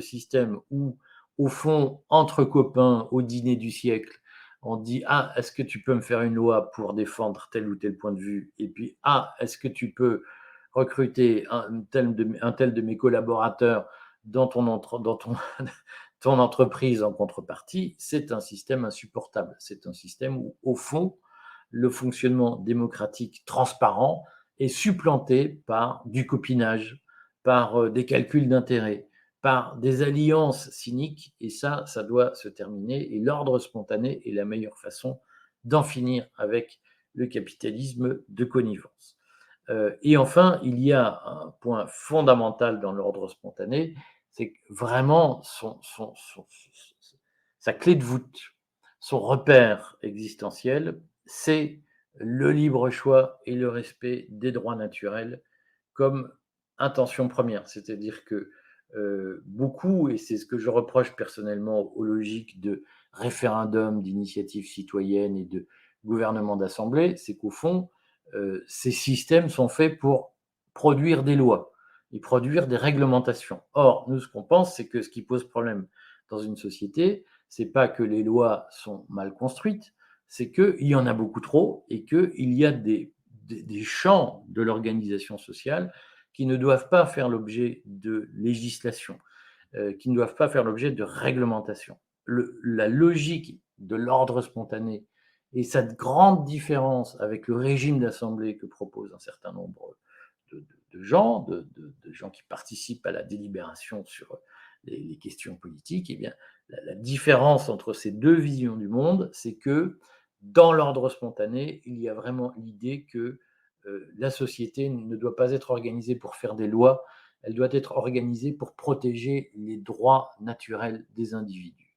système où, au fond, entre copains, au dîner du siècle, on dit: «Ah, est-ce que tu peux me faire une loi pour défendre tel ou tel point de vue?» Et puis: «Ah, est-ce que tu peux recruter un tel de mes collaborateurs dans ton entreprise en contrepartie?» C'est un système insupportable. C'est un système où, au fond, le fonctionnement démocratique transparent est supplanté par du copinage, par des calculs d'intérêts, par des alliances cyniques, et ça doit se terminer. Et l'ordre spontané est la meilleure façon d'en finir avec le capitalisme de connivence. Et enfin, il y a un point fondamental dans l'ordre spontané, c'est que vraiment sa clé de voûte, son repère existentiel, c'est le libre choix et le respect des droits naturels comme intention première. C'est-à-dire que beaucoup, et c'est ce que je reproche personnellement aux logiques de référendum, d'initiative citoyenne et de gouvernement d'assemblée, c'est qu'au fond, ces systèmes sont faits pour produire des lois et produire des réglementations. Or, nous, ce qu'on pense, c'est que ce qui pose problème dans une société, c'est pas que les lois sont mal construites, c'est qu'il y en a beaucoup trop et qu'il y a des champs de l'organisation sociale qui ne doivent pas faire l'objet de législation, qui ne doivent pas faire l'objet de réglementation. La logique de l'ordre spontané et cette grande différence avec le régime d'assemblée que propose un certain nombre de gens, de gens qui participent à la délibération sur les questions politiques, eh bien, la différence entre ces deux visions du monde, c'est que dans l'ordre spontané, il y a vraiment l'idée que la société ne doit pas être organisée pour faire des lois, elle doit être organisée pour protéger les droits naturels des individus.